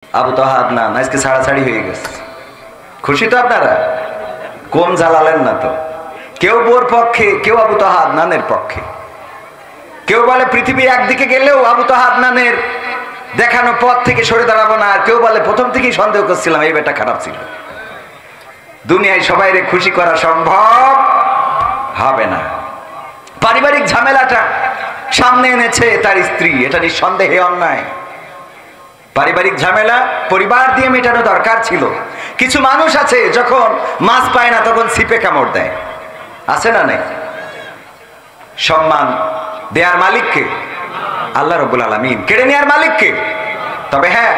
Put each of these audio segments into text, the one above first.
আবু তাহা আদনান আজকে ছাড়াছাড়ি হয়ে গেছে। খুশি তো আপনারা? কোন জ্বালালেন না তো। কেউ বোর পক্ষে, কেউ আবু তাহা আদনানের পক্ষে। কেউ বলে পৃথিবী একদিকে গেলেও আবু তাহা আদনানের দেখানো পথ থেকে সরে দাঁড়াবো না। আর কেউ বলে প্রথম থেকেই সন্দেহ করছিলাম এই বেটা খারাপ ছিল। দুনিয়ায় সবাইরে খুশি করা সম্ভব হবে না। পারিবারিক ঝামেলাটা সামনে এনেছে তার স্ত্রী, এটা নিঃসন্দেহে অন্যায়। পারিবারিক ঝামেলা পরিবার দিয়ে মেটানো দরকার ছিল। কিছু মানুষ আছে যখন মাছ পায় না তখন ছিপে কামড় দেয়, আছে না নাই? সম্মান দেয়ার মালিককে আল্লাহ রাব্বুল আলামিন, কেড়ে নেয়ার মালিককে। তবে হ্যাঁ,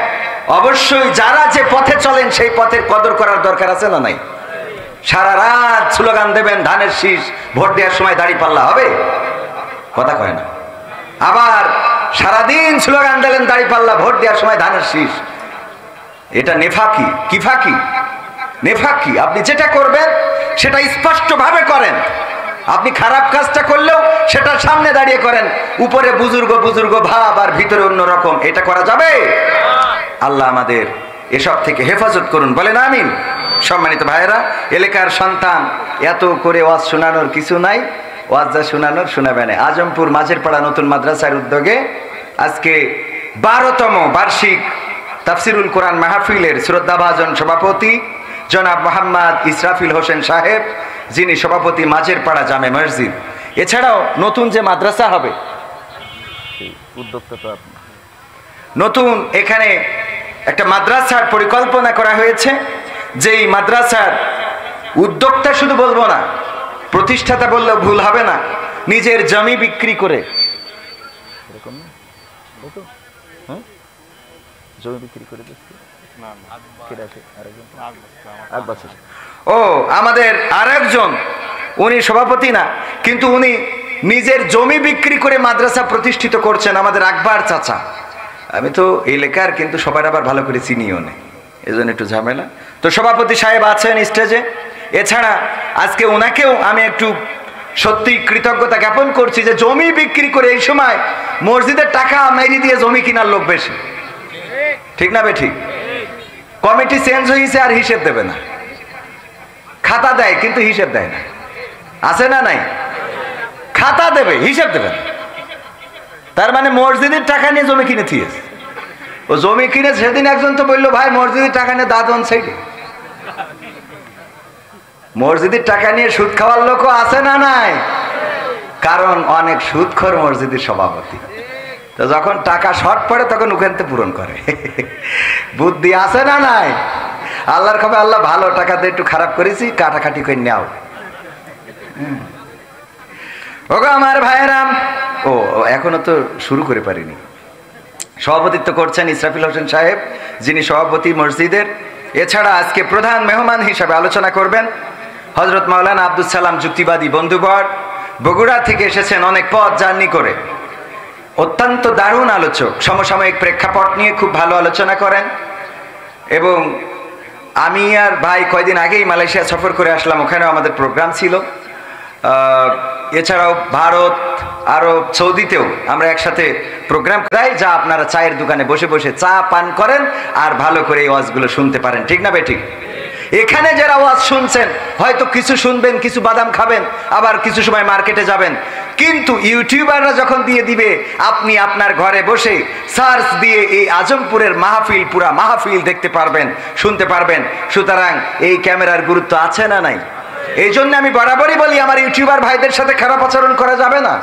অবশ্যই যারা যে পথে চলেন সেই পথের কদর করার দরকার আছে না নাই? সারা রাত স্লোগান দেবেন ধানের শীষ, ভোট দেওয়ার সময় দাড়ি পাল্লা হবে? কথা কয় না। আবার সারাদিন স্লোগান দিলেন দাড়ি পাল্লা, ভোট দেওয়ার সময় ধানের শীষ। এটা নেফাকি। কি ফাঁকি? নেফাকি। আপনি যেটা করবেন সেটা স্পষ্টভাবে করেন। আপনি খারাপ কাজটা করলেও সেটা সামনে দাঁড়িয়ে করেন। উপরে বুজুর্গ বুজুর্গ ভাব আর ভিতরে অন্য রকম, এটা করা যাবে? আল্লাহ আমাদের এসব থেকে হেফাজত করুন, বলেন আমিন। সম্মানিত ভাইয়েরা, এলাকার সন্তান, এত করে ওয়াজ শোনানোর কিছু নাই। ওয়াজ যা শোনানোর শোনাবে না। আজমপুর মাঝের পাড়া নতুন মাদ্রাসার উদ্যোগে আজকে 12তম বার্ষিক তাফসিরুল কোরআন মাহফিলের শ্রদ্ধাভাজন সভাপতি জনাব মোহাম্মদ ইসরাফিল হোসেন সাহেব, যিনি সভাপতি মাঝের পাড়া জামে মসজিদ। এছাড়াও নতুন যে মাদ্রাসা হবে, উদ্যোক্তা তো আপনি, নতুন এখানে একটা মাদ্রাসার পরিকল্পনা করা হয়েছে। যেই মাদ্রাসার উদ্যোক্তা শুধু বলবো না, প্রতিষ্ঠাতা বললেও ভুল হবে না, নিজের জমি বিক্রি করে, জমি বিক্রি করে ও আমাদের আরেকজন, উনি সভাপতি না কিন্তু উনি নিজের জমি বিক্রি করে মাদ্রাসা প্রতিষ্ঠিত করছেন, আমাদের আকবর চাচা। আমি তো এই লেখার কিন্তু সবার আবার ভালো করে চিনিও নেই, এজন্য একটু ঝামেলা। তো সভাপতি সাহেব আছেন স্টেজে। এছাড়া আজকে ওনাকেও আমি একটু সত্যি কৃতজ্ঞতা জ্ঞাপন করছি যে জমি বিক্রি করে এই সময় মসজিদের টাকা মেরি দিয়ে জমি কেনার লোক বেশি, ঠিক না বে ঠিক? কমিটি চেঞ্জ হয়েছে আর হিসেব দেবে না, খাতা দেয় কিন্তু হিসেব দেয় না, আছে না নাই? খাতা দেবে, হিসেব দেবে না। তার মানে মসজিদের টাকা নিয়ে জমি কিনে থিয়েছে। ও জমি কিনে সেদিন একজন তো বললো, ভাই মসজিদের টাকা নিয়ে দাদন সাইডে। মসজিদের টাকা নিয়ে সুদ খাওয়ার লোকও আছে না নাই? কারণ অনেক সুদখোর মসজিদের সভাপতি, তো যখন টাকা শর্ট পড়ে তখন ওখানতে পূরণ করে। বুদ্ধি আছে না নাই? আল্লাহর খবর, আল্লাহ ভালো টাকা দিয়ে একটু খারাপ করেছি, কাটাকাটি করে নেও। ওগো আমার ভাইয়েরাম, ও এখনো তো শুরু করে পারিনি। সভাপতিত্ব করছেন ইসরাফিল হোসেন সাহেব, যিনি সভাপতি মসজিদের। এছাড়া আজকে প্রধান মেহমান হিসাবে আলোচনা করবেন হযরত মাওলানা আব্দুল সালাম যুক্তিবাদী বন্ধুবর। বগুড়া থেকে এসেছেন অনেক পথ জার্নি করে। অত্যন্ত দারুণ আলোচক, সমসাময়িক প্রেক্ষাপট নিয়ে খুব ভালো আলোচনা করেন। এবং আমি আর ভাই কয়দিন আগেই মালয়েশিয়া সফর করে আসলাম, ওখানেও আমাদের প্রোগ্রাম ছিল। এছাড়াও ভারত, আরব, সৌদিতেও আমরা একসাথে প্রোগ্রাম করাই, যা আপনারা চায়ের দোকানে বসে বসে চা পান করেন আর ভালো করে এই ওয়াজগুলো শুনতে পারেন, ঠিক না বে ঠিক? এখানে যারা ওয়াজ শুনছেন হয়তো কিছু শুনবেন, কিছু বাদাম খাবেন, আবার কিছু সময় মার্কেটে যাবেন, কিন্তু ইউটিউবাররা যখন দিয়ে দিবে আপনি আপনার ঘরে বসে সার্চ দিয়ে এই আজমপুরের মাহফিল, পুরা মাহফিল দেখতে পারবেন, শুনতে পারবেন। সুতরাং এই ক্যামেরার গুরুত্ব আছে না নাই? এই জন্য আমি বরাবরই বলি, আমার ইউটিউবার ভাইদের সাথে খারাপ আচরণ করা যাবে না।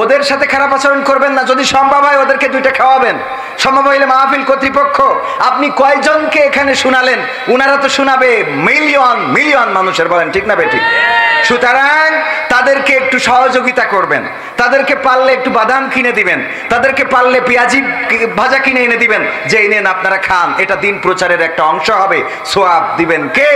ওদের সাথে খারাপ আচরণ করবেন না। যদি সম্ভব হয় ওদেরকে দুইটা খাওয়াবেন। সম্ভব হইলে মাহফিল কর্তৃপক্ষ, আপনি কয়জনকে এখানে শোনালেন? উনারা তো শোনাবে মিলিয়ন মিলিয়ন মানুষের, বলেন ঠিক না বেঠিক? সুতরাং তাদেরকে একটু সহযোগিতা করবেন, তাদেরকে পারলে একটু বাদাম কিনে দিবেন, তাদেরকে পারলে পেঁয়াজি ভাজা কিনে এনে দিবেন, যে এই নেন আপনারা খান, এটা দিন প্রচারের একটা অংশ হবে। সোয়াব দিবেন কে?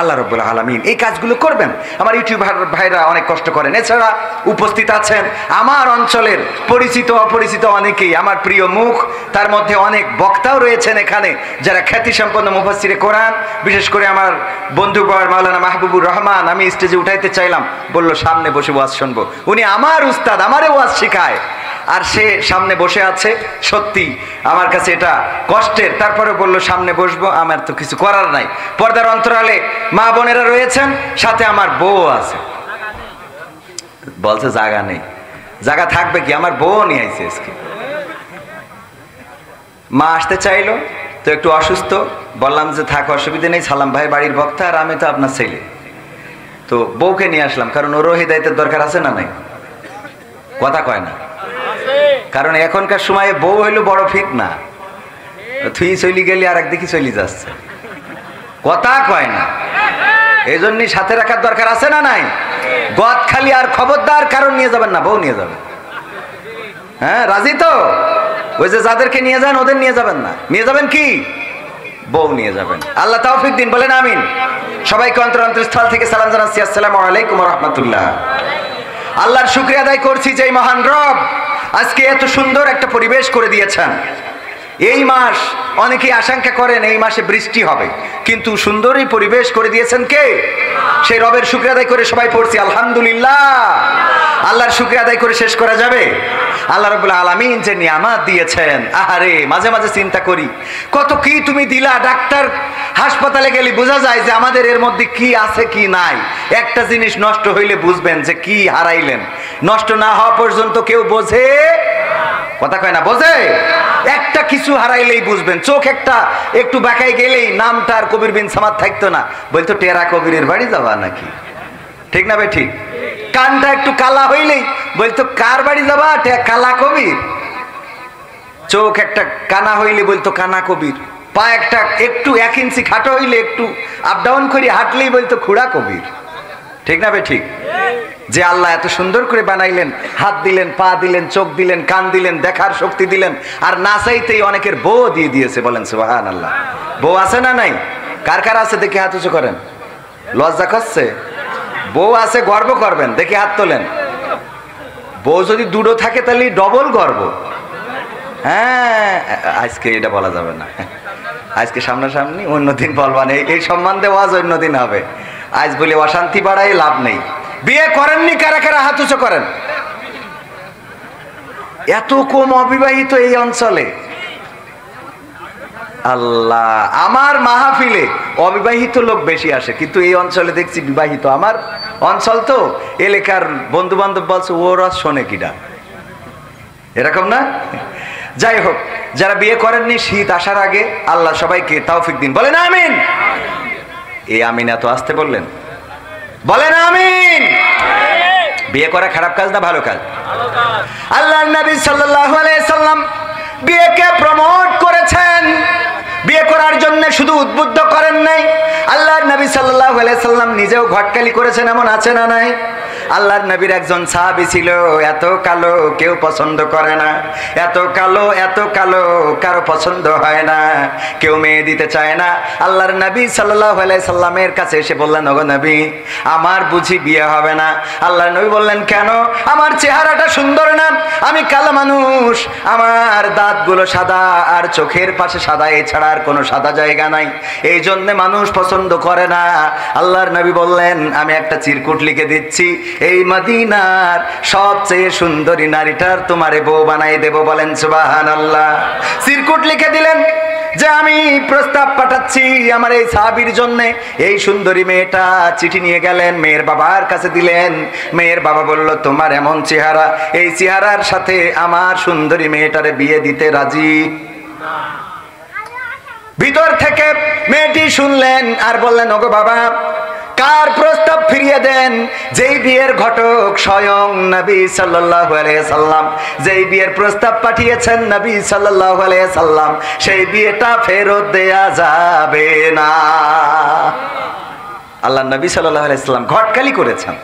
আল্লাহ রাব্বুল আলামিন। এই কাজগুলো করবেন। আমার ইউটিউবার ভাইরা অনেক কষ্ট করেন। এছাড়া উপস্থিত আছেন আমার অঞ্চলের পরিচিত অপরিচিত অনেকেই, আমার প্রিয় মুখ। তার মধ্যে অনেক বক্তাও রয়েছেন এখানে যারা খ্যাতি সম্পন্ন মুফাসসিরে কোরআন। বিশেষ করে আমার বন্ধুবর মাওলানা মাহবুবুর রহমান, আমি স্টেজে উঠাইতে চাইলাম, বলল সামনে বসে ওয়াজ শুনবো। উনি আমার উস্তাদ, আমারে ওয়াজ শিখায়। আর সে সামনে বসে আছে। সত্যি আমার কাছে এটা কষ্টের, তারপরে বলল সামনে বসবো, আমার তো কিছু করার নাই। পর্দার অন্তরালে মা বোনেরা রয়েছেন, সাথে আমার বউ আছে। বলছে জায়গা নেই। জায়গা থাকবে কি, আমার বউ নিয়ে আইছে আজকে। মা আসতে চাইলো তো একটু অসুস্থ, বললাম যে থাক অসুবিধা নেই, সালাম ভাই বাড়ির বক্তা আর আমি তো আপনার ছেলে। তো বউকে নিয়ে আসলাম, কারণ ওরও হিদায়তের দরকার আছে না নাই? কথা কয় না, কারণ এখনকার সময়ে বউ হইলো বড় ফিতনা। তুই চলি গেলি আর একদিকে চলি যাচ্ছে, কথা কয় না। এই জন্যই সাথে রাখার দরকার আছে না নাই? গদ খালি আর খবরদার কারণ নিয়ে যাবেন না, বউ নিয়ে যাবেন। হ্যাঁ রাজি তো? ওই যে যাদেরকে নিয়ে যান ওদের নিয়ে যাবেন না, নিয়ে যাবেন কি? বউ নিয়ে যাবেন। আল্লাহ তৌফিক দিন, বলেন আমিন। সবাইকে অন্তরস্থল থেকে সালাম জানাচ্ছি, আসসালামু আলাইকুম ওয়া রাহমাতুল্লাহ। আল্লাহর শুকরিয়া আদায় করছি যে মহান রব আজকে এত সুন্দর একটা পরিবেশ করে দিয়েছেন। এই মাস অনেকেই আশঙ্কা করেন এই মাসে বৃষ্টি হবে, কিন্তু সুন্দরই পরিবেশ করে দিয়েছেন কে? সেই রবের শুকরিয়া আদায় করে সবাই পড়ছি আলহামদুলিল্লাহ। আল্লাহর শুকরিয়া আদায় করে শেষ করা যাবে? আল্লাহ রাব্বুল আলামিন যে নিয়ামত দিয়েছেন, আহারে মাঝে মাঝে চিন্তা করি কত কি তুমি দিলা। ডাক্তার হাসপাতালে গেলে বোঝা যায় যে আমাদের এর মধ্যে কি আছে কি নাই। একটা জিনিস নষ্ট হইলে বুঝবেন যে কি হারাইলেন। নষ্ট না হওয়া পর্যন্ত কেউ বোঝে, কথা কয় না, বোঝে। একটা কিছু হারাইলেই বুঝবেন। চোখ একটা একটু বাঁকাই গেলেই নামটা আর কবির বিন সামাদ থাকতো না, বলতো টেরা কবিরের বাড়ি যাওয়া নাকি, ঠিক না ভাই? ঠিক। কানটা একটু কালা হইলেই বলতো কার বাড়ি যাবা, কালা কবির। চোখ একটা কানা হইলে বলতো কানা কবির। পা একটা একটু 1 ইঞ্চি খাটো হইলে একটু আপ ডাউন করে হাঁটলেই বলতো খুড়া কবির, ঠিক না ভাই? ঠিক। যে আল্লাহ এত সুন্দর করে বানাইলেন, হাত দিলেন, পা দিলেন, চোখ দিলেন, কান দিলেন, দেখার শক্তি দিলেন, আর না চাইতেই অনেকের বউ দিয়ে দিয়েছে। বলেন সুবহানাল্লাহ। বউ আছে না নাই? কার কার আছে দেখি হাত উঁচু করেন। লজ্জা করছে? বউ আছে গর্ব করবেন, দেখি হাত তোলেন। বউ যদি দুটো থাকে তাহলে ডবল গর্ব। হ্যাঁ আজকে এটা বলা যাবে না, আজকে সামনাসামনি, অন্যদিন বলবান। এই সম্মান দেওয়া অন্যদিন হবে। আজ বলে অশান্তি বাড়াই লাভ নেই। বিয়ে করেননি কারা কারা হাত উঁচু করেন। এত কম অবিবাহিত এই অঞ্চলে। আল্লাহ, আমার মাহফিলে অবিবাহিত লোক বেশি আসে, কিন্তু এই অঞ্চলে দেখছি বিবাহিত। আমার অঞ্চল তো, এলাকার বন্ধু বান্ধব বলছে ওরা শোনে কিনা, এরকম না? যাই হোক, যারা বিয়ে করেননি শীত আসার আগে আল্লাহ সবাইকে তৌফিক দিন, বলেন আমিন। এই আমিন এত আসতে বললেন, বলেন আমিন। বিয়ে করা খারাপ কাজ না ভালো কাজ? আল্লাহর নবী সাল্লাল্লাহু আলাইহি সাল্লাম বিয়েকে প্রমোট করেছেন। বিয়ে করার জন্য শুধু উদ্বুদ্ধ করেন নাই, আল্লাহর নবী সাল্লাল্লাহু আলাইহি সাল্লাম নিজেও ঘটকালি করেছেন, এমন আছে না নাই? আল্লাহর নবীর একজন সাহাবী ছিল, এত কালো কেউ পছন্দ করে না, এত কালো কারো পছন্দ হয় না, কেউ মেয়ে দিতে চায় না। আল্লাহর নবী সাল্লাল্লাহু আলাইহি সাল্লামের কাছে এসে বললেন, ওগো নবী আমার বুঝি বিয়ে হবে না? আল্লাহর নবী বললেন, কেন? আমার চেহারাটা সুন্দর না, আমি কালো মানুষ, আমার দাঁতগুলো সাদা আর চোখের পাশে সাদা, এছাড়া আর কোনো সাদা জায়গা নাই, এই জন্য মানুষ পছন্দ করে না। আল্লাহর নবী বললেন, আমি একটা চিরকুট লিখে দিচ্ছি, এই মদিনার সবচেয়ে সুন্দরী নারীটার তোমারে বউ বানাই দেব। বলেন সুবহানাল্লাহ। চিরকুট লিখে দিলেন যে আমি প্রস্তাব পাঠাচ্ছি আমার এই সাহাবীর জন্য। এই সুন্দরী মেয়েটা চিঠি নিয়ে গেলেন, মেয়ের বাবার কাছে দিলেন। মেয়ের বাবা বলল, তোমার এমন চেহারা, এই চেহারার সাথে আমার সুন্দরী মেয়েটারে বিয়ে দিতে রাজি। ভিতর থেকে মেয়েটি শুনলেন আর বললেন, ওগো বাবা কার প্রস্তাব ফিরিয়ে দেন? যেই বিয়ের ঘটক স্বয়ং নবী সাল্লাল্লাহু আলাইহি সাল্লাম, যেই বিয়ের প্রস্তাব পাঠিয়েছেন নবী সাল্লাল্লাহু আলাইহি সাল্লাম, সেই বিয়েটা ফেরত দেয়া যাবে না। আল্লাহ নবী সাল্লাল্লাহু আলাইহি সাল্লাম ঘটকালি করেছেন।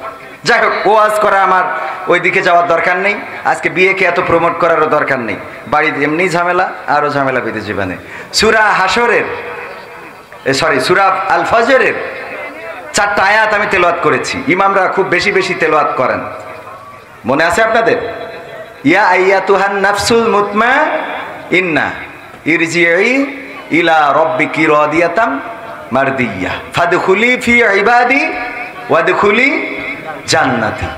যাই হোক, ওয়াজ করা আমার ওইদিকে যাওয়ার দরকার নেই। আজকে বিয়েকে এত প্রমোট করারও দরকার নেই। বাড়িতে এমনি ঝামেলা, আরও ঝামেলা পেতে জীবনে। সূরা হাসরের সূরা আল ফজরের 4টা আয়াত আমি তেলাওয়াত করেছি। ইমামরা খুব বেশি বেশি তেলাওয়াত করেন, মনে আছে আপনাদের? ইয়া আইয়াতুহান নাফসুল মুতমাইন্না ইরজিই ইলা রাব্বিকি রাদিয়াতাম মারদিয়া ফাদখুলি ফি ইবাদি ওয়াদখুলি জান্নাতি।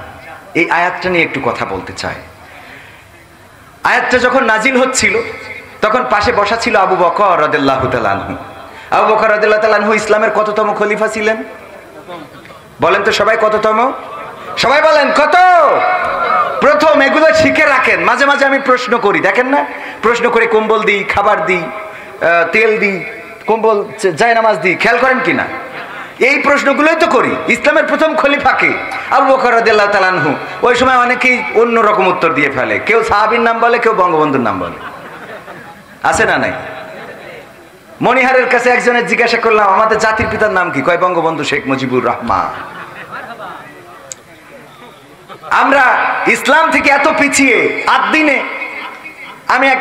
এই আয়াতটা নিয়ে একটু কথা বলতে চাই। আয়াতটা যখন নাজিল হচ্ছিল তখন পাশে বসা ছিল আবু বকর রাদিয়াল্লাহু তাআলা আনহু। আবু বকর রাদিয়াল্লাহু তাআলা আনহু ইসলামের কততম খলিফা ছিলেন বলেন তো সবাই? কততম? সবাই বলেন কত? প্রথম। এগুলো শিখে রাখেন। মাঝে মাঝে আমি প্রশ্ন করি, দেখেন না, প্রশ্ন করে কম্বল দিই, খাবার দিই, তেল দিই, কম্বল জায়নামাজ দিই, খেয়াল করেন কিনা? এই প্রশ্নগুলোই তো করি। ইসলামের প্রথম খলিফাকে আবু বকর রাদিয়াল্লাহু তাআলা আনহু। ওই সময় অনেকেই অন্য রকম উত্তর দিয়ে ফেলে, কেউ সাহাবীর নাম বলে, কেউ বঙ্গবন্ধুর নাম বলে, আছে না নাই? মনিহারের কাছে একজনের জিজ্ঞাসা করলাম, আমাদের জাতির পিতার নাম কি? কয় বঙ্গবন্ধু শেখ মুজিবুর রহমান। আমরা ইসলাম থেকে এত পিছিয়ে, আদিনে আমি এক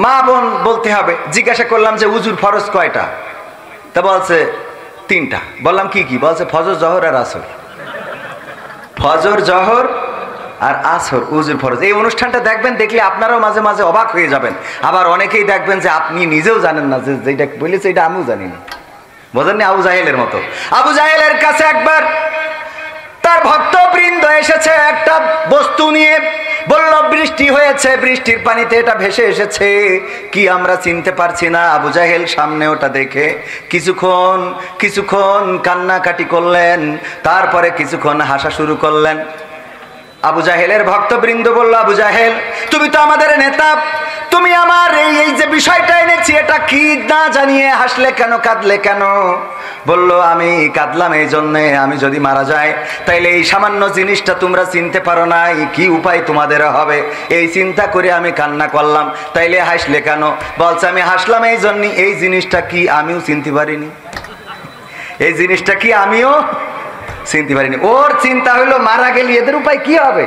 মা বোন বলতে হবে, জিজ্ঞাসা করলাম যে উজুর ফরজ কয়টা? তা বলছে 3টা। বললাম কি কি? বলছে ফজর, জহর আর আসর। ফজর, জহর আর আসর উজুর ফরজ। এই অনুষ্ঠানটা দেখবেন, দেখলে আপনারাও মাঝে মাঝে অবাক হয়ে যাবেন। আবার অনেকেই দেখবেন যে আপনি নিজেও জানেন না, যে যেটা বলেছে এটা আমিও জানি না। বোঝেননি? আবু জাহেলের মতো। আবু জাহেলের কাছে একবার তার ভক্তবৃন্দ এসেছে একটা বস্তু নিয়ে, বলল বৃষ্টি হয়েছে, বৃষ্টির পানিতে এটা ভেসে এসেছে, কি আমরা চিনতে পারছি না। আবু জাহেল সামনে ওটা দেখে কিছুক্ষণ কান্নাকাটি করলেন, তারপরে কিছুক্ষণ হাসা শুরু করলেন। আবু জাহেলের ভক্তবৃন্দ বলল, আবু জাহেল তুমি তো আমাদের নেতা, তুমি আমার এই যে বিষয়টা এনেছি এটা কি না জানিয়ে হাসলে কেন, কাঁদলে কেন? বলল আমি কাঁদলাম এই জন্যে, আমি যদি মারা যাই তাইলে এই সামান্য জিনিসটা তোমরা চিনতে পারো না, কি উপায় তোমাদের হবে, এই চিন্তা করে আমি কান্না করলাম। তাইলে হাসলে কেন? বলছে আমি হাসলাম এই জন্যে, এই জিনিসটা কি আমিও চিনতে পারিনি, এই জিনিসটা কি আমিও চিনতে পারিনি। ওর চিন্তা হইলো মারা গেলে এদের উপায় কি হবে,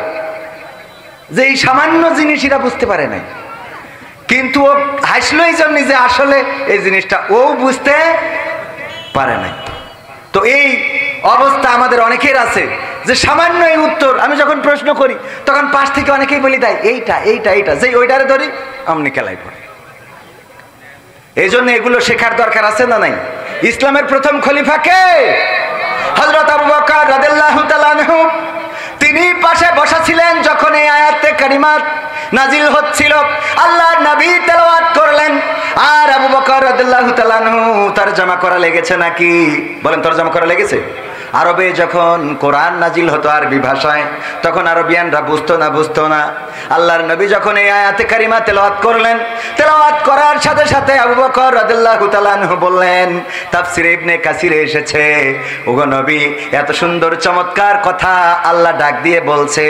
যে এই সামান্য জিনিস এরা বুঝতে পারে নাই। কিন্তু ও হাসলো এই জন্য যে আসলে এই জিনিসটা ও বুঝতে পারে নাই। তো এই অবস্থা আমাদের অনেকের আছে, যে সামান্য এই উত্তর আমি যখন প্রশ্ন করি তখন পাশ থেকে অনেকেই বলি দেয় এইটা এইটা এইটা, যেই ওইটারে ধরি আমনি খেলাই পড়ে। এই জন্য এগুলো শেখার দরকার আছে না নাই? ইসলামের প্রথম খলিফা কে? হযরত আবু বকর রাদিয়াল্লাহু তাআলা আনহু। তিনি পাশে বসা ছিলেন যখন এই আয়াতে কারিমাত নাজিল হচ্ছিল, আল্লাহর নবী তেলাওয়াত করলেন, আর আবু বকর রাদিয়াল্লাহু তাআলা আনহু তরজমা করা লেগেছে নাকি? বলেন তরজমা করা লেগেছে? আরবে যখন কোরআন নাজিল হতো আরবি ভাষায়, তখন আরবিয়ানরা বুঝতো না। আল্লাহর নবী যখন এই আয়াতে কারিমা তেলাওয়াত করলেন, তেলাওয়াত করার সাথে সাথে আবু বকর রাদিয়াল্লাহু তাআলা আনহু বললেন, তাফসীরে ইবনে কাসিরে এসেছে, ওগো নবী এত সুন্দর চমৎকার কথা আল্লাহ ডাক দিয়ে বলছে,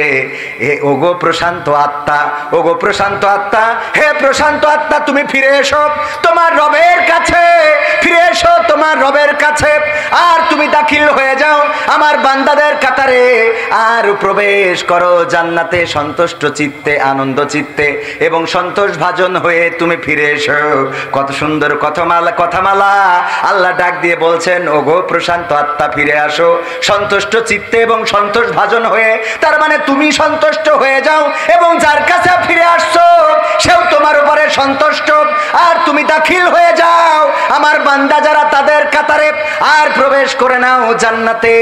ওগো প্রশান্ত আত্মা, ওগো প্রশান্ত আত্মা, হে প্রশান্ত আত্মা তুমি ফিরে এসো তোমার রবের কাছে, ফিরে এসো তোমার রবের কাছে, আর তুমি দাখিল হয়ে যাও আমার বান্দাদের কাতারে, আর প্রবেশ করো জান্নাতে সন্তুষ্ট চিত্তে, আনন্দ চিত্তে এবং সন্তোষ ভাজন হয়ে তুমি ফিরে এসো। কত সুন্দর কথামালা আল্লাহ ডাক দিয়ে বলছেন, ওগো প্রশান্ত আত্মা ফিরে আসো সন্তুষ্ট চিত্তে এবং সন্তোষ ভাজন হয়ে। তার মানে তুমি সন্তুষ্ট হয়ে যাও এবং যার কাছে ফিরে আসছো সেও তোমার উপরে সন্তুষ্ট, আর তুমি দাখিল হয়ে যাও আমার বান্দা যারা তাদের কাতারে, আর প্রবেশ করে নাও জান্নাতে।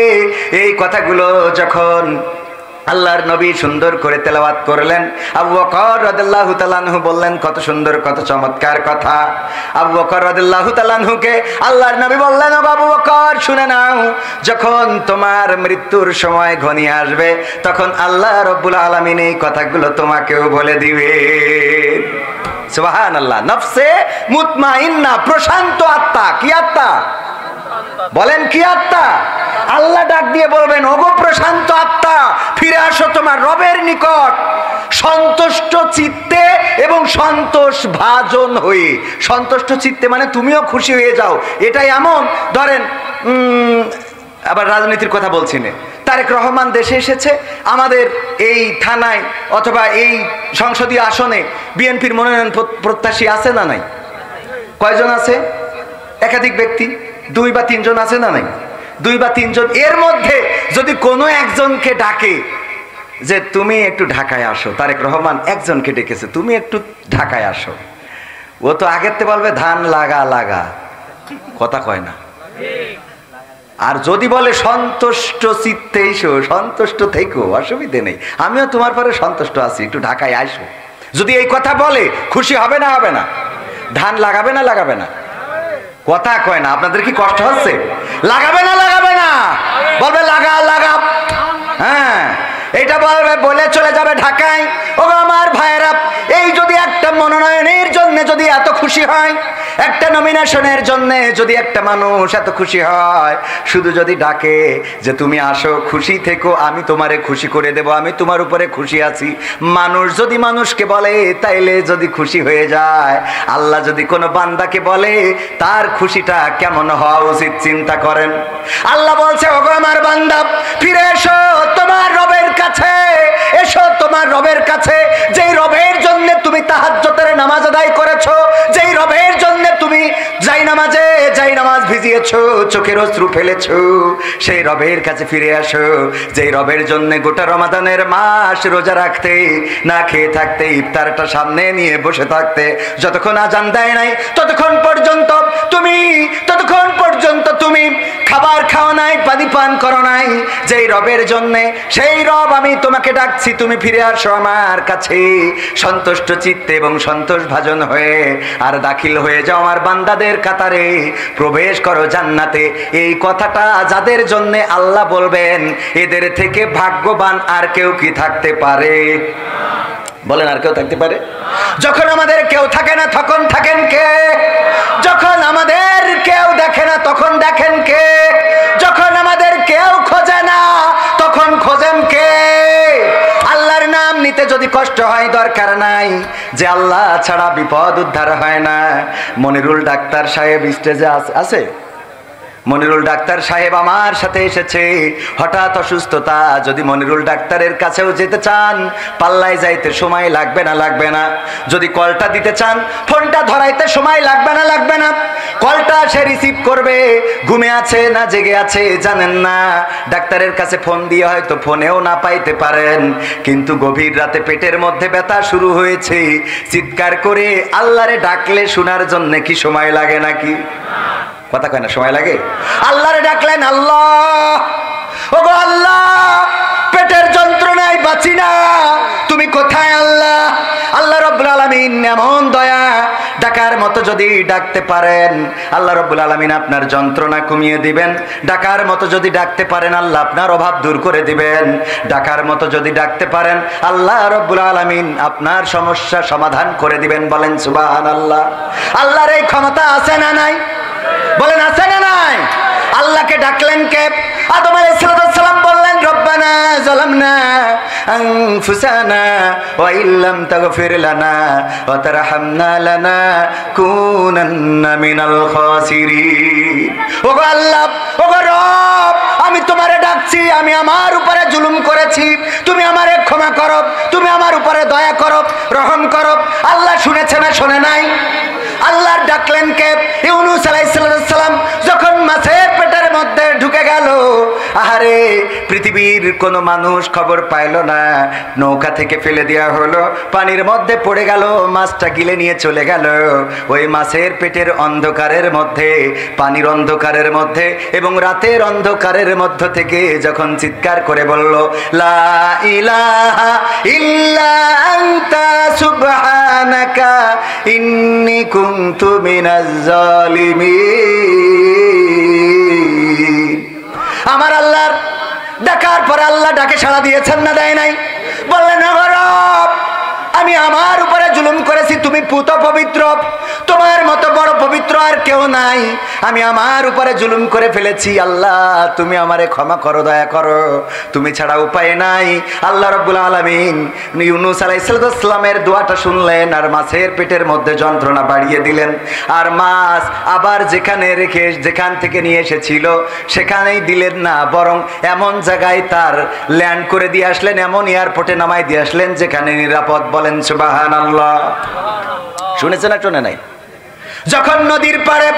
এই কথাগুলো যখন আল্লাহর নবী সুন্দর করে তেলাওয়াত করলেন, আবু বকর রাদিয়াল্লাহু তাআলা আনহু বললেন, কত সুন্দর কত চমৎকার কথা। আবু বকর রাদিয়াল্লাহু তাআলা আনহুকে আল্লাহর নবী বললেন, ও আবু বকর শুনে নাও, যখন তোমার মৃত্যুর সময় ঘনিয়ে আসবে তখন আল্লাহ রাব্বুল আলামিন এই কথাগুলো তোমাকেও বলে দিবে। সুবহানাল্লাহ। নফসে মুতমাইন্না, প্রশান্ত আত্মা। কি আত্মা? বলেন কি আত্মা? আল্লাহ ডাক দিয়ে বলবেন, ওগো প্রশান্ত আত্মা ফিরে আসো তোমার রবের নিকট সন্তুষ্ট চিত্তে এবং সন্তোষ ভাজন হয়ে। সন্তুষ্ট চিত্তে মানে তুমিও খুশি হয়ে যাও। এটাই এমন, ধরেন আবার রাজনীতির কথা বলছি না, তারেক রহমান দেশে এসেছে, আমাদের এই থানায় অথবা এই সংসদীয় আসনে বিএনপির মনোনয়ন প্রত্যাশী আছে না নাই? কয়জন আছে? একাধিক ব্যক্তি, 2 বা 3 জন আছে না নাই? 2 বা 3 জন। এর মধ্যে যদি কোনো একজনকে ডাকে যে তুমি একটু ঢাকায় আসো, তারেক রহমান একজনকে ডেকেছে, তুমি একটু ঢাকায় আসো, ও তো আগের তে বলবে ধান লাগা, কথা কয় না। আর যদি বলে সন্তুষ্ট চিত্তে এসো, সন্তুষ্ট থেকো, অসুবিধে নেই, আমিও তোমার পরে সন্তুষ্ট আছি, একটু ঢাকায় আসো, যদি এই কথা বলে খুশি হবে না হবে না? ধান লাগাবে না লাগাবে না? কথা কয় না। আপনাদের কি কষ্ট হচ্ছে? লাগাবে না লাগাবে না? বলবে লাগা লাগা। হ্যাঁ, এটা বলবে, বলে চলে যাবে ঢাকায়। ও আমার ভাইয়েরা, এই যদি একটা মনোনয়নের জন্য যদি এত খুশি হয়, একটা নমিনেশনের জন্য যদি একটা মানুষ এত খুশি হয়, শুধু যদি ডাকে যে তুমি আসো, খুশি থেকো, আমি তোমারে খুশি করে দেব, আমি তোমার উপরে খুশি আছি, মানুষ যদি মানুষকে বলে তাইলে যদি খুশি হয়ে যায়, আল্লাহ যদি কোনো বান্দাকে বলে তার খুশিটা কেমন হওয়া উচিত চিন্তা করেন। আল্লাহ বলছে, ওগো আমার বান্দা, ফিরে এসো তোমার রবের কাছে, এসো তোমার রবের কাছে, যেই রবের জন্য তুমি তাহাজ্জুদের নামাজ আদায় করেছো, যেই রবের জন্য তুমি যাই নামাজ ভিজিয়েছো, চোখের অশ্রু ফেলেছো, সেই রবের কাছে ফিরে আসো, যেই রবের জন্য গোটা রমাদানের মাস রোজা রাখতে, না খেয়ে থাকতে, ইফতারটা সামনে নিয়ে বসে থাকতে, যতক্ষণ আজান দেয় নাই ততক্ষণ পর্যন্ত তুমি খাবার খাও নাই, পানি পান করো নাই, যেই রবের জন্য, সেই রব আমি তোমাকে ডাকছি, তুমি ফিরে আসো আমার কাছে সন্তুষ্ট চিত্তে এবং সন্তোষ ভাজন হয়ে, আর দাখিল হয়ে যাও আমার বান্দাদের কাতারে, প্রবেশ করো জান্নাতে। এই কথাটা যাদের জন্য আল্লাহ বলবেন, এদের থেকে ভাগ্যবান আর কেউ কি থাকতে পারে? বলেন, আর কেউ থাকতে পারে? যখন আমাদের কেউ থাকে না তখন থাকেন কে? যখন আমাদের কেউ দেখে না তখন দেখেন কে? যখন আমাদের কেউ খোঁজে না তখন খোঁজেন কে? আল্লাহর নাম নিতে যদি কষ্ট হয়, দরকার নাই, যে আল্লাহ ছাড়া বিপদ উদ্ধার হয় না। মনিরুল ডাক্তার সাহেব স্টেজে আছে। মনিরুল ডাক্তার সাহেব আমার সাথে এসেছে, হঠাৎ অসুস্থতা। যদি মনিরুল ডাক্তারের কাছেও যেতে চান, পাল্লায় যাইতে সময় লাগবে না লাগবে না? যদি কলটা দিতে চান, ফোনটা ধরাইতে সময় লাগবে না লাগবে না? কলটা সে রিসিভ করবে, ঘুমে আছে না জেগে আছে জানেন না, ডাক্তারের কাছে ফোন দিয়ে হয়তো ফোনেও না পাইতে পারেন, কিন্তু গভীর রাতে পেটের মধ্যে ব্যথা শুরু হয়েছে, চিৎকার করে আল্লাহরে ডাকলে শোনার জন্য কি সময় লাগে নাকি? কথা কয় না, সময় লাগে? আল্লাহরে ডাকলেন, আল্লাহ, ওগো আল্লাহ, পেটের যন্ত্রণায় বাঁচি না, তুমি কোথায় আল্লাহ? আল্লাহ রাব্বুল আলামিন এমন দয়া, ডাকার মতো যদি ডাকতে পারেন, আল্লাহ রাব্বুল আলামিন আপনার যন্ত্রণা কমিয়ে দিবেন। ডাকার মতো যদি ডাকতে পারেন, আল্লাহ আপনার অভাব দূর করে দিবেন। ডাকার মতো যদি ডাকতে পারেন, আল্লাহ রাব্বুল আলামিন আপনার সমস্যা সমাধান করে দিবেন। বলেন সুবহানাল্লাহ। আল্লাহর এই ক্ষমতা আছে না নাই? বলেন, আছে না নাই? আল্লাহকে ডাকলেন কে? আদম আলাইহিস সালাম বললেন, রব্বানা যালামনা আনফুসানা ওয়া ইল্লাম তাগফির লানা ওয়া তারহামনা লানাকুনান্না মিনাল খাসিরিন। ওগো আল্লাহ, ওগো রব, আমি তোমারে ডাকছি, আমি আমার উপরে জুলুম করেছি, তুমি আমারে ক্ষমা করো, তুমি আমার উপরে দয়া করো, রহম করো। আল্লাহ শুনেছে না শোনে নাই? আল্লাহর ডাকলেন কে? ইউনূস আলাইহিস সালাম যখন মাছের পেটের মধ্যে ঢুকে গেল, আহারে, পৃথিবীর কোনো মানুষ খবর পাইল না, নৌকা থেকে ফেলে দেওয়া হলো, পানির মধ্যে পড়ে গেল, মাছটা গিলে নিয়ে চলে গেল। ওই মাছের পেটের অন্ধকারের মধ্যে, পানির অন্ধকারের মধ্যে এবং রাতের অন্ধকারের মধ্য থেকে যখন চিৎকার করে বলল, লা ইলাহা ইল্লা আনতা সুবহানাকা ইন্নী কুনতু মিনাজ জালিমিন। আমার আল্লাহর ডাকার পরে আল্লাহ ডাকে সাড়া দিয়েছেন না দেয় নাই? বললেন, ওগো রব, আমি আমার উপরে জুলুম করেছি, তুমি পুত পবিত্র, তোমার মতো বড় পবিত্র আর কেউ নাই, আমি আমার উপরে জুলুম করে ফেলেছি, আল্লাহ তুমি আমারে ক্ষমা করো, দয়া করো, তুমি ছাড়া উপায় নাই। আল্লাহ রাব্বুল আলামিন ইউনূস আলাইহিস সালামের দোয়াটা শুনলেন, আর মাছের পেটের মধ্যে যন্ত্রণা বাড়িয়ে দিলেন, আর মাছ আবার যেখান থেকে নিয়ে এসেছিল সেখানেই দিলেন না, বরং এমন জায়গায় তার ল্যান্ড করে দিয়ে আসলেন, এমন এয়ারপোর্টে নামাই দিয়ে আসলেন যেখানে নিরাপদ। বলেন সুবহানাল্লাহ। শুনেছেন না শোনে নাই? যখন নদীর পাড়ে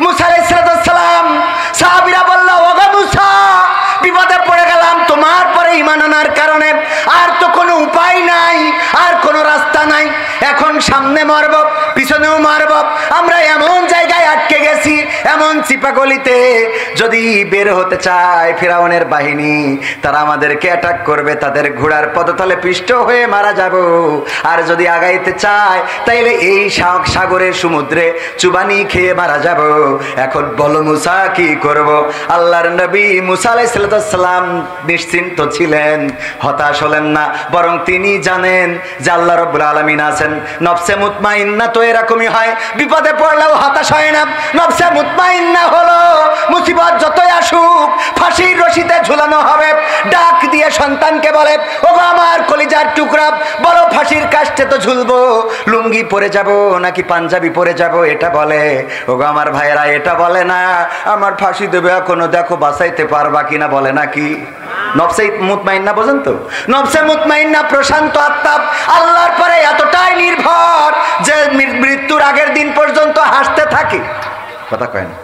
মুসা আলাইহিস সালাম, সাহাবীরা বলল, ওগো মুসা, বিপদে পড়ে গেলাম তোমার পরে ঈমান আনার কারণে, আর তো কোনো উপায় নাই, আর কোনো রাস্তা নাই, এখন সামনে মারব, পিছনেও মারব, আমরা এমন জায়গায় আটকে গেছি, এমন চিপাগলিতে যদি বের হতে চায় ফিরাউনের বাহিনী, তারা আমাদেরকে অ্যাটাক করবে, তাদের ঘোড়ার পদতলে পিষ্ট হয়ে মারা যাব। আর যদি আগাইতে চায় তাইলে এই সাগরে সমুদ্রে চুবানি খেয়ে মারা যাব। এখন বলো মুসা কি করব? আল্লাহর নবী মুসা আলাইহিস সালাম নিশ্চিন্ত ছিলেন, হতাশ হলেন না, বরং তিনি জানেন যে আল্লাহ রাব্বুল আলামিন আছেন। নফসে মুতমাইন্না তো এরকমই হয়, বিপদে পড়লেও হতাশ হয় না। নফসে মুতমাইন্না হলো মুসিবত যতই আসুক ফাঁসির রশিতে ঝুলানো হবে। ডাক দিয়ে সন্তানকে বলে, ও আমার কলিজার টুকরা, বলো ফাঁসির কাস্টে তো ঝুলবো, লুঙ্গি পরে যাব নাকি পাঞ্জাবি পরে যাব এটা বলে। ও আমার ভাইয়েরা এটা বলে না, আমার ফাঁসি দেবে এখনো, দেখো বাঁচাইতে পারবা কিনা, বলে নাকি? নফসে মুতমাইন্না বোঝেন তো? নফসে মুতমাইন্না প্রশান্ত আত্মা, আল্লাহর পরে এতটাই নির্ভর যে মৃত্যুর আগের দিন পর্যন্ত হাসতে থাকে। কথা কয় না?